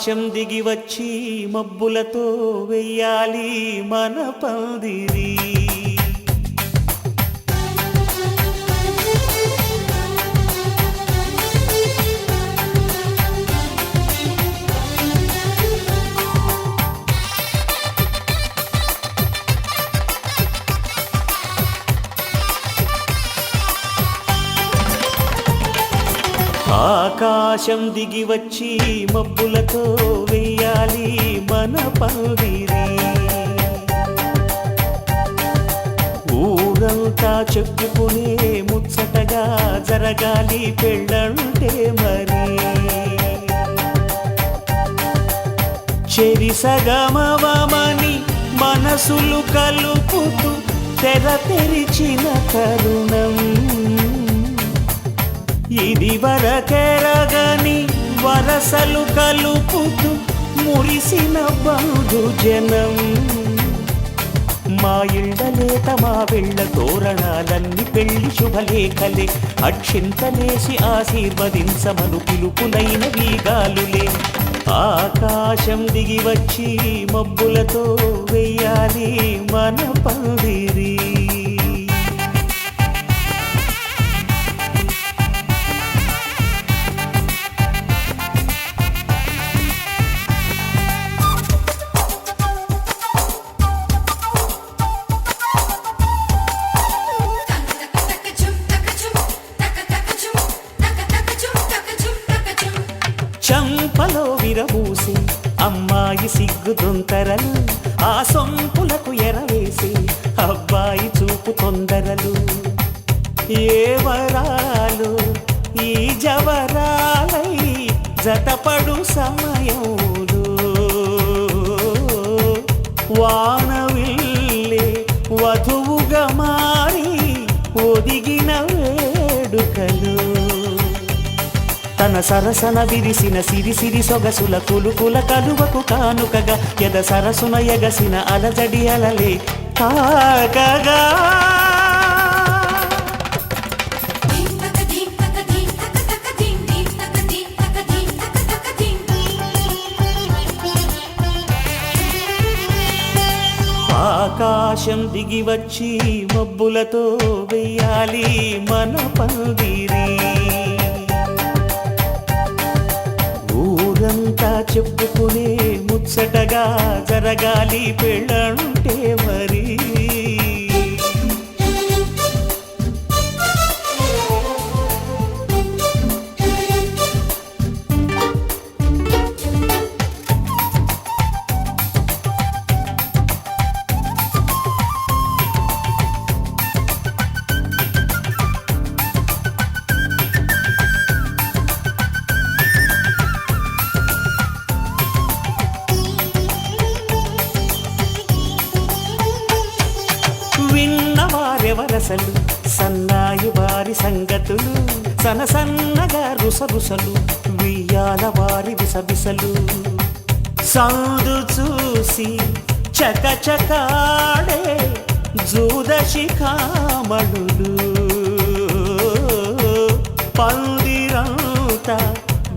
ఆకాశం దిగి వచ్చి మబ్బులతో వెయ్యాలి మన పందిరి. ఆకాశం దిగి వచ్చి మబ్బులతో వెయ్యాలి మన పందిరి. ఊరంతా చెప్పుకునే ముచ్చటగా జరగాలి పెళ్ళంటే మరి. చెరిసగమవమని మనసులు కలుపుతూ తెర తెరిచిన తరుణం. ఇది వరకెరగని వరసలు కలుపుతూ మురిసిన బంధుజనం. మా ఇళ్ళలేత మా వెళ్ళ తోరణాలన్నీ పెళ్లి శుభలేఖలే. అక్షింతలేసి ఆశీర్వదించమను పిలుపులైన వీగాలులే. ఆకాశం దిగి వచ్చి మబ్బులతో వెయ్యాలి మన పందిరి. చంపలో విరబూసి అమ్మాయి సిగ్గుదొంతరలు. ఆ సొంపులకు ఎరవేసి అబ్బాయి చూపు తొందరలు. ఏ వరాలు ఈ జవరాలై జతపడు సమయంలో. వానవిల్లే వధువుగా మారి ఒదిగిన వేడుకలు. తన సరసన విరిసిన సిరిసిరి సొగసుల కులుకుల కలువకు కానుకగా ఎద సరసున ఎగసిన అలజడి అలలే కాకగా. ఆకాశం దిగి వచ్చి మబ్బులతో వెయ్యాలి మన పందిరి. ఊరంతా చెప్పుకునే ముచ్చటగా జరగాలి పెళ్ళంటే మరి. విన్నవారెవరసలు సన్నాయి వారి సంగతులు. సనసన్నగా రుసరుసలు వియ్యాల వారి విసబిసలు. సందు చూసి చకచకాడే జూదశిఖామణులు. పందిరంతా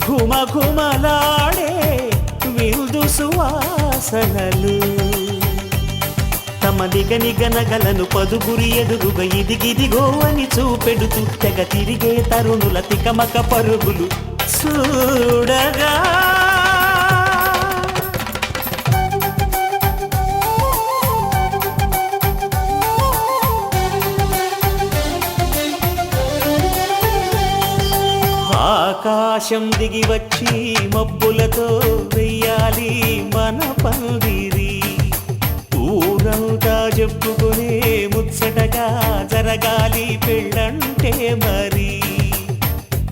ఘుమఘుమలాడే విందు సువాసనలు. తమ నిగనిగనగలను పదుగురి ఎదురుగా ఇదిగిదిగో అని చూపెడుతూ తెగ తిరిగే తరుణుల తికమక పరుగులు చూడగా. ఆకాశం దిగి వచ్చి మబ్బులతో వెయ్యాలి మన పందిరి. ఊరంతా చెప్పుకునే ముచ్చటగా జరగాలి పెళ్ళంటే మరి.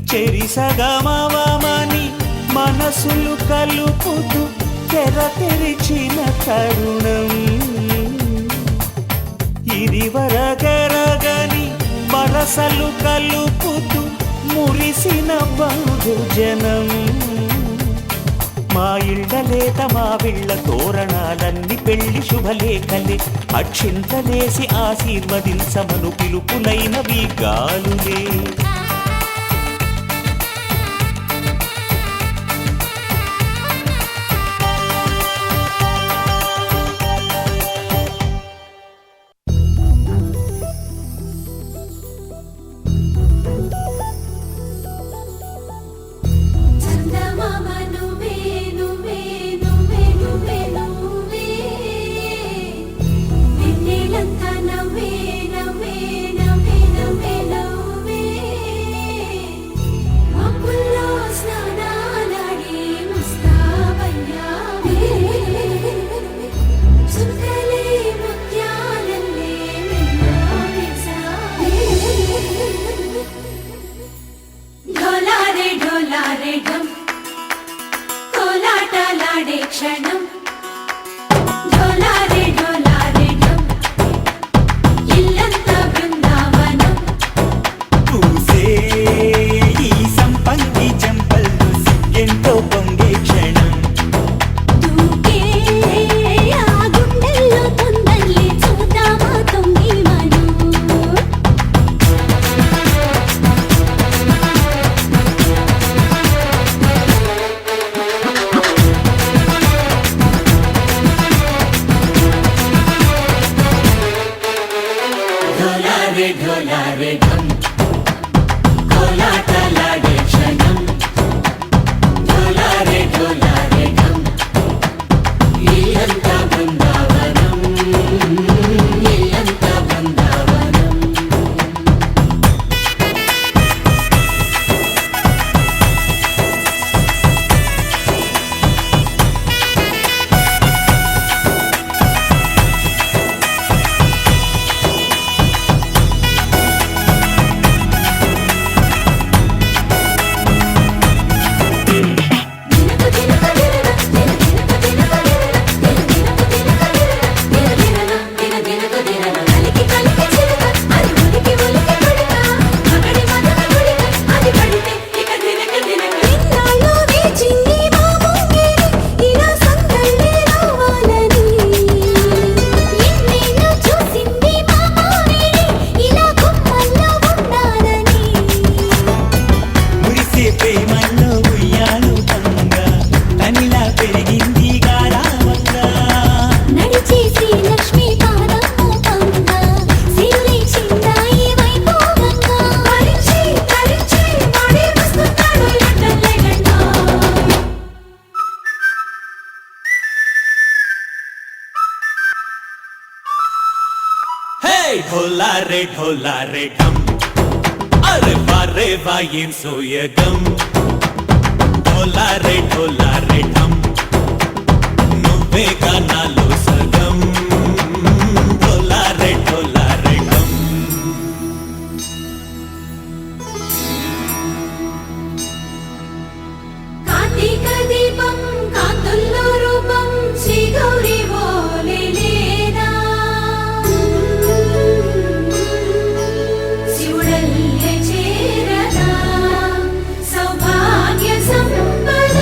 చెరిసగమవమని మనసులు కలుపుతూ తెర తెరిచిన తరుణం. ఇది వరకెరగని వరసలు కలుపుతూ మురిసిన బంధుజనం. మా ఇళ్ళలేత మా వీళ్ళ తోరణాలన్నీ పెళ్లి శుభలేఖలే. అక్షింతలేసి ఆశీర్వదించమను పిలుపులైనవి గాలులే. క్షణం డోలారే డోలారే ఢం ఇల్లంతా బృందావనం పూసే ఈ సంపంగి చెంపల్లో సిగ్గెంతో పొంగే క్షణం దూకే ఆ గుండెల్లో తొందల్లి చూద్దామా తొంగి మనం డోలారే డోలారే ఢం కోలాటలాడే క్షణం డోలారే డోలారే ఢం ఇల్లంతా బృందావనం ఇల్లంతా బృందావనం దినకు దినకు దినకు దినకు దినకు దినకు కలికి కలికి చిలుక అది ఉలికి ఉలికి కొడుక మగడి మదన కొడుక అది పడితే ఇక దినకు దినకు ఇన్నాళ్ళు వేచింది మా ముంగిడి ఇలా సందళ్ళే రావాలని ఎన్నేళ్ళు చూసింది మా మావిడి ఇలా గుమ్మల్లో ఉండాలని మురిసే ప్రేమల్లో ఉయ్యాలు పంగా తనిలా పెరిగింది గారావంగా నడిచే శ్రీలక్ష్మి పాదము పంగ సిరులే చిందాయి వైభోగంగా పరిచి పరిచి వాడే వస్తున్నాడు లడ్డల్లే గండా హే ఢోలా రే ఢమ్ అరే వారే వాయేం సోయగం ఢోలా రే ఢమ్ నువ్వే గానాలో సగం ఢోలా రే ఢమ్ కార్తీక దీపం కాంతుల్లో రూపం శ్రీ గౌరీ ఓలే లేదా శివుడల్లే చేరదా సౌభాగ్య సంపద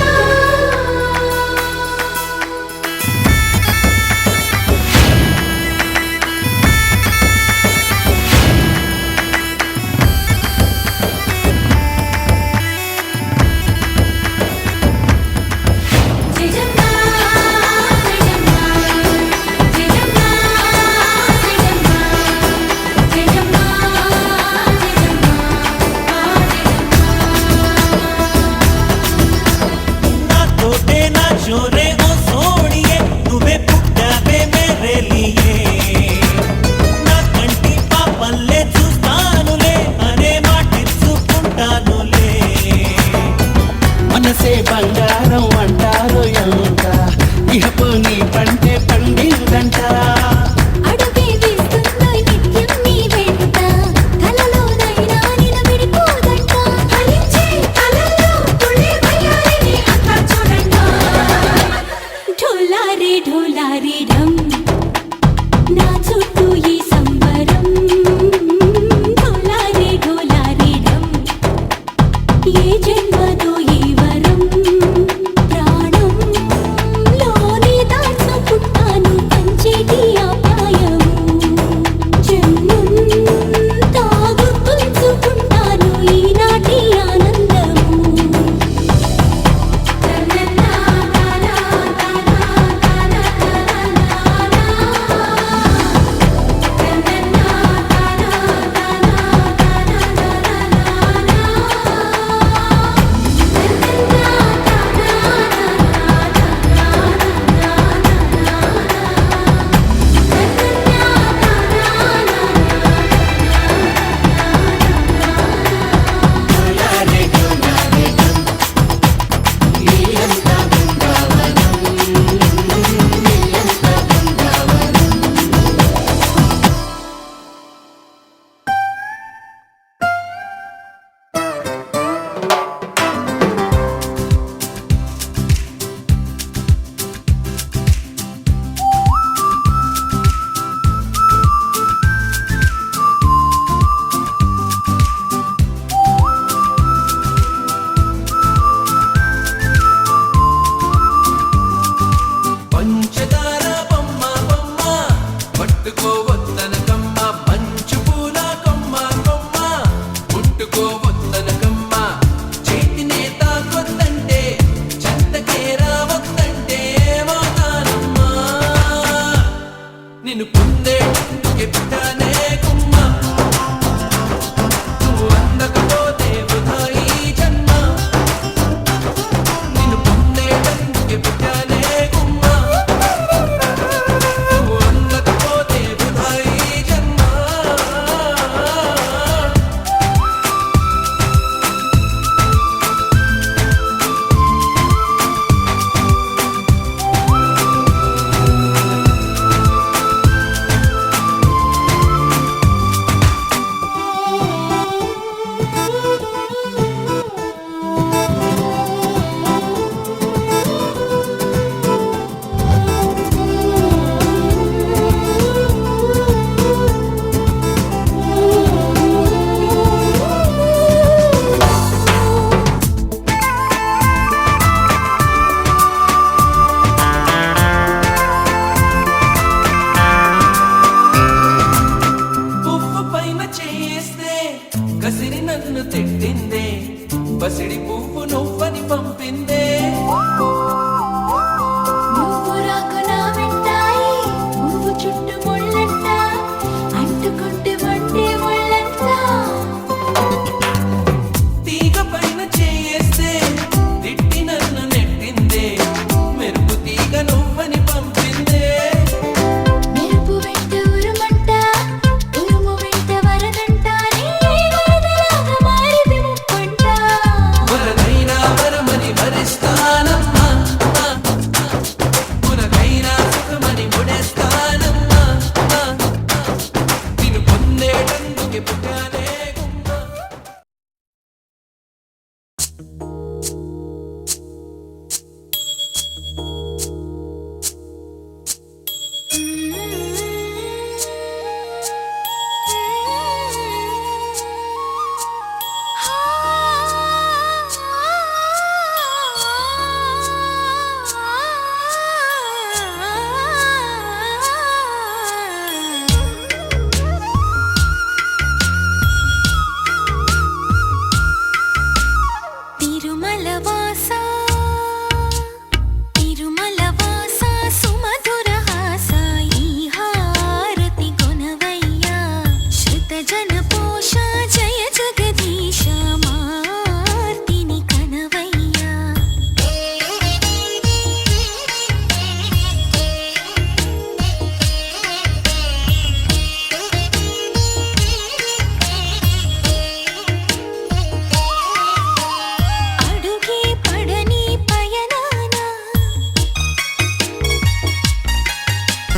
పసిడి పువ్వు నువ్వని పంపిందే. నువ్వు రాకు నా వెంటాయి పువ్వు చుట్టూ ముళ్ళంట అంటుకుంటే వండే ముళ్ళంట తీగ పైన చేయేస్తే తిట్టి నన్ను నెట్టిందే. మెరుపు తీగ నువ్వని పంపిందే. మెరుపు వెంట ఉరుమంట ఉరుము వెంట వరదంట నీ వరదలాగా మారిది ముప్పంట వరదైనా వరమని వరిస్తానమ్మా. పునకైనా సుఖమని ముడేస్తానమ్మా. నిన్ను పొందేటందుకే పుట్టానే గుమ్మా. తిరుమల వాసా తిరుమల వాసా సుమధుర హాస ఈ హారతి కొనవయ్యా శృత జన